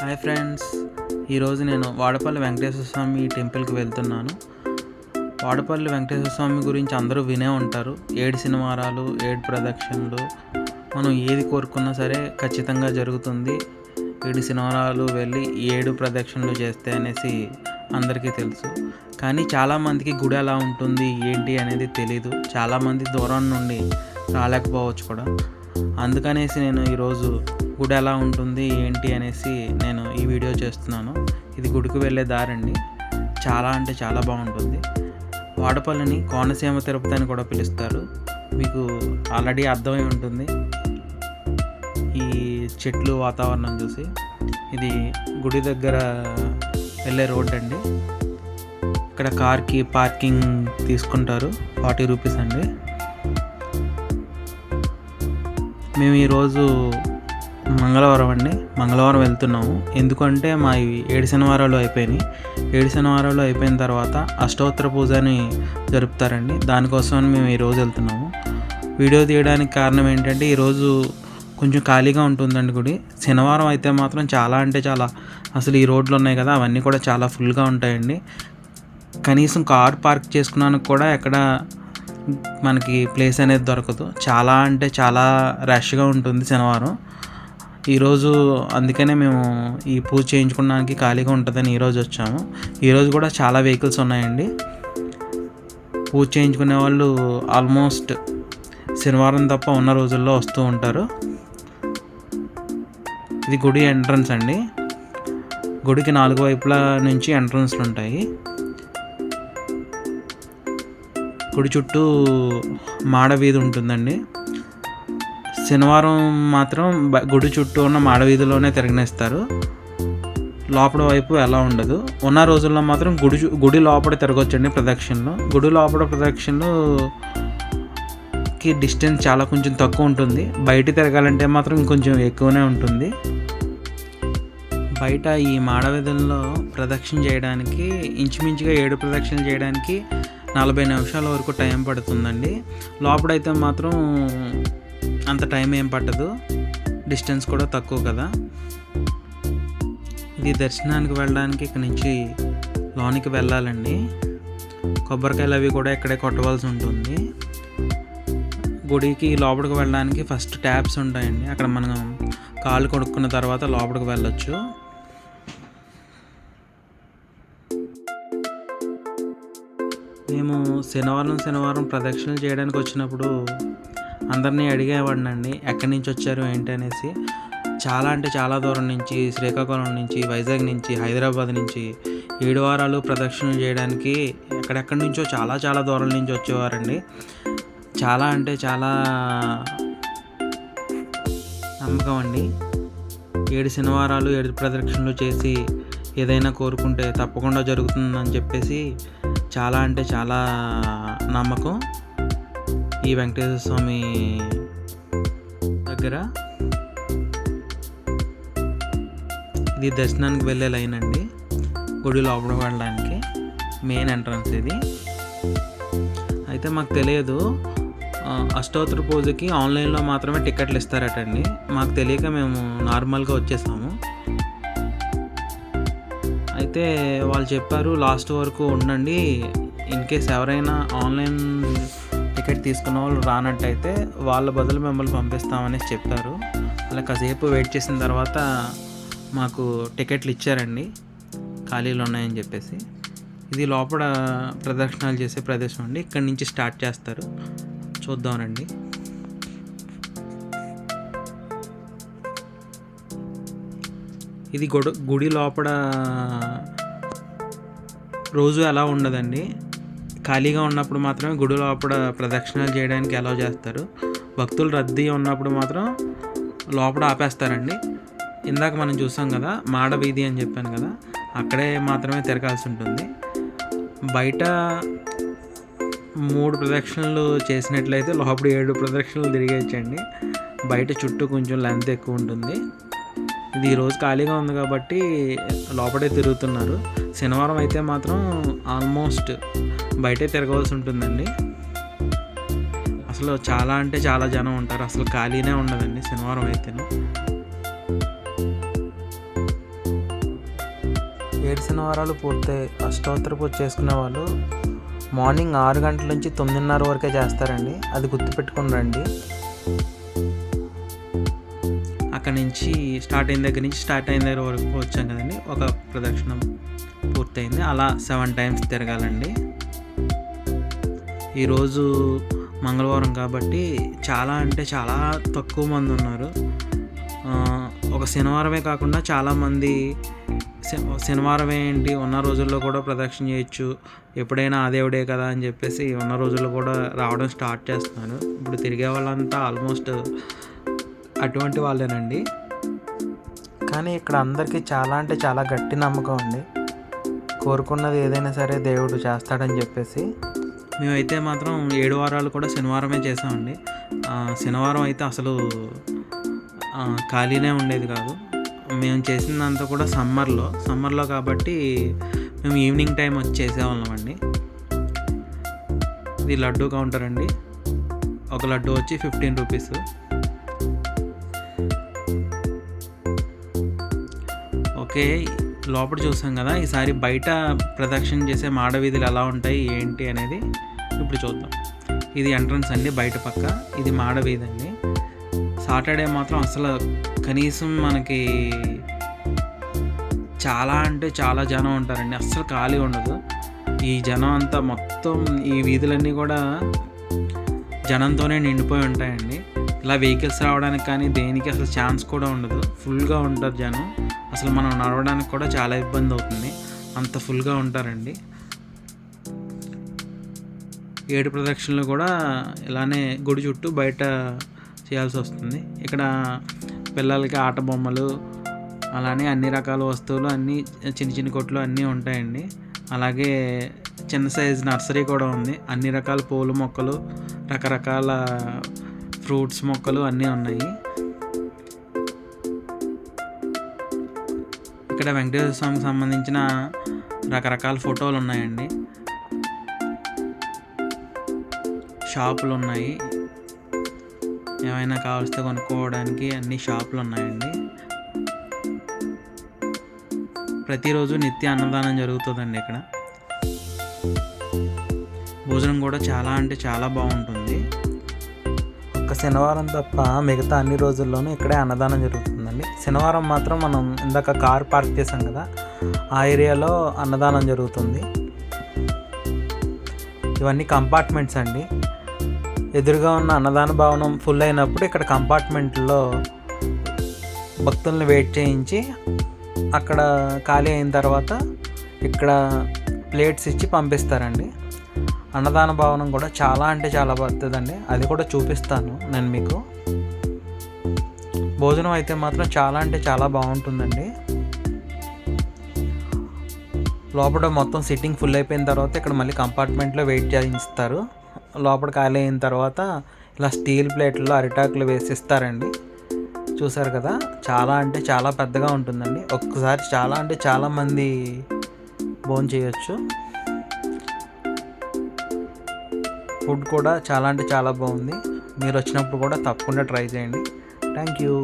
Hi friends, ఈరోజు నేను వాడపల్లి వెంకటేశ్వర స్వామి టెంపుల్కి వెళ్తున్నాను. వాడపల్లి వెంకటేశ్వర స్వామి గురించి అందరూ వినే ఉంటారు. 7 శనివారాలు, 7 ప్రదక్షిణలు, మనం ఏది కోరుకున్నా సరే ఖచ్చితంగా జరుగుతుంది. 7 శనివారాలు వెళ్ళి 7 ప్రదక్షిణలు చేస్తే అనేసి అందరికీ తెలుసు. కానీ చాలామందికి గుడి ఎలా ఉంటుంది ఏంటి అనేది తెలీదు. చాలామంది దూరం నుండి రాలేకపోవచ్చు కూడా. అందుకనేసి నేను ఈరోజు గుడి ఎలా ఉంటుంది ఏంటి అనేసి నేను ఈ వీడియో చేస్తున్నాను. ఇది గుడికి వెళ్ళే దారండి. చాలా అంటే చాలా బాగుంటుంది. వాడపల్లిని కోనసీమ తిరుపతి అని కూడా పిలుస్తారు. మీకు ఆల్రెడీ అర్థమై ఉంటుంది ఈ చెట్లు వాతావరణం చూసి. ఇది గుడి దగ్గర వెళ్ళే రోడ్ అండి. ఇక్కడ కార్కి పార్కింగ్ తీసుకుంటారు, 40 రూపీస్ అండి. మేము ఈరోజు మంగళవారం వెళ్తున్నాము. ఎందుకంటే మా 7 శనివారాలు అయిపోయినాయి. 7 శనివారాలు అయిపోయిన తర్వాత అష్టోత్తర పూజని జరుపుతారండి. దానికోసమని మేము ఈరోజు వెళ్తున్నాము. వీడియో తీయడానికి కారణం ఏంటంటే ఈరోజు కొంచెం ఖాళీగా ఉంటుందండి గుడి. శనివారం అయితే మాత్రం చాలా అంటే చాలా, అసలు ఈ రోడ్లు ఉన్నాయి కదా అవన్నీ కూడా చాలా ఫుల్గా ఉంటాయండి. కనీసం కార్ పార్క్ చేసుకున్నానికి కూడా ఎక్కడ మనకి ప్లేస్ అనేది దొరకదు. చాలా అంటే చాలా రష్గా ఉంటుంది శనివారం. ఈరోజు అందుకనే మేము ఈ పూజ చేయించుకోవడానికి ఖాళీగా ఉంటుందని ఈరోజు వచ్చాము. ఈరోజు కూడా చాలా వెహికల్స్ ఉన్నాయండి. పూజ చేయించుకునే వాళ్ళు ఆల్మోస్ట్ శనివారం తప్ప ఉన్న రోజుల్లో వస్తూ ఉంటారు. ఇది గుడి ఎంట్రన్స్ అండి. గుడికి 4 వైపుల నుంచి ఎంట్రన్స్లు ఉంటాయి. గుడి చుట్టూ మాడవీధి ఉంటుందండి. శనివారం మాత్రం గుడి చుట్టూ ఉన్న మాడవీధిలోనే తిరగనిస్తారు. లోపల వైపు ఎలా ఉండదు. ఉన్న రోజుల్లో మాత్రం గుడి లోపల తిరగొచ్చండి ప్రదక్షిణలు. గుడి లోపల ప్రదక్షిణలుకి డిస్టెన్స్ చాలా కొంచెం తక్కువ ఉంటుంది. బయట తిరగాలంటే మాత్రం ఇంకొంచెం ఎక్కువనే ఉంటుంది. బయట ఈ మాడవీధుల్లో ప్రదక్షిణ చేయడానికి ఇంచుమించుగా 7 ప్రదక్షిణలు చేయడానికి 40 నిమిషాల వరకు టైం పడుతుందండి. లోపలైతే మాత్రం అంత టైం ఏం పట్టదు, డిస్టెన్స్ కూడా తక్కువ కదా. ఇది దర్శనానికి వెళ్ళడానికి ఇక్కడ నుంచి లోనికి వెళ్ళాలండి. కొబ్బరికాయలు అవి కూడా ఇక్కడే కొట్టవలసి ఉంటుంది. గుడికి లోపలికి వెళ్ళడానికి ఫస్ట్ ట్యాప్స్ ఉంటాయండి. అక్కడ మనం కాళ్ళు కొడుక్కున్న తర్వాత లోపలికి వెళ్ళొచ్చు. మేము శనివారం ప్రదక్షిణలు చేయడానికి వచ్చినప్పుడు అందరినీ అడిగేవాడినండి ఎక్కడి నుంచి వచ్చారు ఏంటి అనేసి. చాలా అంటే చాలా దూరం నుంచి, శ్రీకాకుళం నుంచి, వైజాగ్ నుంచి, హైదరాబాద్ నుంచి 7 వారాలు ప్రదక్షిణలు చేయడానికి ఎక్కడెక్కడి నుంచో చాలా చాలా దూరం నుంచి వచ్చేవారండి. చాలా అంటే చాలా నమ్మకం అండి. 7 శనివారాలు 7 ప్రదక్షిణలు చేసి ఏదైనా కోరుకుంటే తప్పకుండా జరుగుతుందని చెప్పేసి చాలా అంటే చాలా నమ్మకం ఈ వెంకటేశ్వర స్వామి దగ్గర. ఇది దర్శనానికి వెళ్ళే లైన్ అండి. గుడి లోపలికి వెళ్ళడానికి మెయిన్ ఎంట్రన్స్ ఇది. అయితే మాకు తెలియదు, అష్టోత్తర పూజకి ఆన్లైన్లో మాత్రమే టికెట్లు ఇస్తారటండి. మాకు తెలియక మేము నార్మల్గా వచ్చేసాము. అయితే వాళ్ళు చెప్పారు లాస్ట్ వరకు ఉండండి, ఇన్ కేస్ ఎవరైనా ఆన్లైన్ టికెట్ తీసుకున్న వాళ్ళు రానట్టయితే వాళ్ళ బదులు మిమ్మల్ని పంపిస్తామనేసి చెప్పారు. అలా కాసేపు వెయిట్ చేసిన తర్వాత మాకు టికెట్లు ఇచ్చారండి, ఖాళీలు ఉన్నాయని చెప్పేసి. ఇది లోపల ప్రదక్షిణాలు చేసే ప్రదేశం అండి. ఇక్కడి నుంచి స్టార్ట్ చేస్తారు. చూద్దామండి. ఇది గుడి లోపల రోజు ఎలా ఉండదండి. ఖాళీగా ఉన్నప్పుడు మాత్రమే గుడి లోపల ప్రదక్షిణాలు చేయడానికి అలౌ చేస్తారు. భక్తులు రద్దీ ఉన్నప్పుడు మాత్రం లోపల ఆపేస్తారండి. ఇందాక మనం చూసాం కదా మాడ వీధి అని చెప్పాను కదా, అక్కడే మాత్రమే తిరగాల్సి ఉంటుంది. బయట 3 ప్రదక్షిణలు చేసినట్లయితే లోపల 7 ప్రదక్షిణలు తిరిగేయచ్చండి. బయట చుట్టూ కొంచెం లెంత్ ఎక్కువ ఉంటుంది. ఇది ఈరోజు ఖాళీగా ఉంది కాబట్టి లోపలే తిరుగుతున్నారు. శనివారం అయితే మాత్రం ఆల్మోస్ట్ బయటే తిరగవలసి ఉంటుందండి. అసలు చాలా అంటే చాలా జనం ఉంటారు. అసలు ఖాళీనే ఉండదండి శనివారం అయితేనే. 7 శనివారాలు పూర్తయి అష్టోత్తర పూజ చేసుకునే వాళ్ళు మార్నింగ్ 6 గంటల నుంచి 9:30 వరకే చేస్తారండి. అది గుర్తుపెట్టుకుని రండి. అక్కడి నుంచి స్టార్ట్ అయిన దగ్గర వరకు వచ్చాం కదండి. ఒక ప్రదక్షిణం పూర్తయింది. అలా 7 టైమ్స్ తిరగాలండి. ఈరోజు మంగళవారం కాబట్టి చాలా అంటే చాలా తక్కువ మంది ఉన్నారు. ఒక శనివారమే కాకుండా చాలామంది శనివారం ఏంటి ఉన్న రోజుల్లో కూడా ప్రదక్షిణ చేయొచ్చు, ఎప్పుడైనా ఆ దేవుడే కదా అని చెప్పేసి ఉన్న రోజుల్లో కూడా రావడం స్టార్ట్ చేస్తున్నారు. ఇప్పుడు తిరిగే వాళ్ళంతా ఆల్మోస్ట్ అటువంటి వాళ్ళేనండి. కానీ ఇక్కడ అందరికీ చాలా అంటే చాలా గట్టి నమ్మకం అండి. కోరుకున్నది ఏదైనా సరే దేవుడు చేస్తాడని చెప్పేసి. మేమైతే మాత్రం 7 వారాలు కూడా శనివారమే చేసామండి. శనివారం అయితే అసలు ఖాళీనే ఉండేది కాదు. మేము చేసిందంతా కూడా సమ్మర్లో కాబట్టి మేము ఈవినింగ్ టైం వచ్చి చేసేవాళ్ళం అండి. ఇది లడ్డూ కౌంటర్ అండి. ఒక లడ్డు వచ్చి 15 రూపీస్. ఓకే, లోపల చూసాం కదా. ఈసారి బయట ప్రదక్షిణ చేసే మాడవీధులు ఎలా ఉంటాయి ఏంటి అనేది ఇప్పుడు చూద్దాం. ఇది ఎంట్రన్స్ అండి, బయట పక్క. ఇది మాడవీధి అండి. సాటర్డే మాత్రం అసలు కనీసం మనకి చాలా అంటే చాలా జనం ఉంటారండి. అస్సలు ఖాళీ ఉండదు. ఈ జనం అంతా మొత్తం ఈ వీధులన్నీ కూడా జనంతోనే నిండిపోయి ఉంటాయండి. ఇలా వెహికల్స్ రావడానికి కానీ దేనికి అసలు ఛాన్స్ కూడా ఉండదు. ఫుల్గా ఉంటారు జనం. అసలు మనం నడవడానికి కూడా చాలా ఇబ్బంది అవుతుంది, అంత ఫుల్గా ఉంటారండి. 7 ప్రదక్షిణలు కూడా ఇలానే గుడి చుట్టూ బయట చేయాల్సి వస్తుంది. ఇక్కడ పిల్లలకి ఆట బొమ్మలు, అలానే అన్ని రకాల వస్తువులు, అన్నీ చిన్న కొట్లు అన్నీ ఉంటాయండి. అలాగే చిన్న సైజు నర్సరీ కూడా ఉంది. అన్ని రకాల పూల మొక్కలు, రకరకాల ఫ్రూట్స్ మొక్కలు అన్నీ ఉన్నాయి. ఇక్కడ వెంకటేశ్వర స్వామికి సంబంధించిన రకరకాల ఫోటోలు ఉన్నాయండి. షాపులు ఉన్నాయి, ఏమైనా కావలిస్తే కొనుక్కోవడానికి అన్ని షాపులు ఉన్నాయండి. ప్రతిరోజు నిత్య అన్నదానం జరుగుతుందండి. ఇక్కడ భోజనం కూడా చాలా అంటే చాలా బాగుంటుంది. ఒక్క శనివారం తప్ప మిగతా అన్ని రోజుల్లోనూ ఇక్కడే అన్నదానం జరుగుతుందండి. శనివారం మాత్రం మనం ఇందాక కార్ పార్క్ చేసాం కదా, ఆ ఏరియాలో అన్నదానం జరుగుతుంది. ఇవన్నీ కంపార్ట్మెంట్స్ అండి. ఎదురుగా ఉన్న అన్నదాన భవనం ఫుల్ అయినప్పుడు ఇక్కడ కంపార్ట్మెంట్లో భక్తుల్ని వెయిట్ చేయించి అక్కడ ఖాళీ అయిన తర్వాత ఇక్కడ ప్లేట్స్ ఇచ్చి పంపిస్తారండి. అన్నదాన భవనం కూడా చాలా అంటే చాలా పడుతుందండి. అది కూడా చూపిస్తాను నేను మీకు. భోజనం అయితే మాత్రం చాలా అంటే చాలా బాగుంటుందండి. లోపల మొత్తం సిట్టింగ్ ఫుల్ అయిపోయిన తర్వాత ఇక్కడ మళ్ళీ కంపార్ట్మెంట్లో వెయిట్ చేయిస్తారు. లోపల ఖాళీ అయిన తర్వాత ఇలా స్టీల్ ప్లేట్లో అరిటాకులు వేసిస్తారండి. చూసారు కదా, చాలా అంటే చాలా పెద్దగా ఉంటుందండి. ఒక్కసారి చాలా అంటే చాలామంది భోజనం చేయొచ్చు. ఫుడ్ కూడా చాలా అంటే చాలా బాగుంది. మీరు వచ్చినప్పుడు కూడా తప్పకుండా ట్రై చేయండి. Thank you.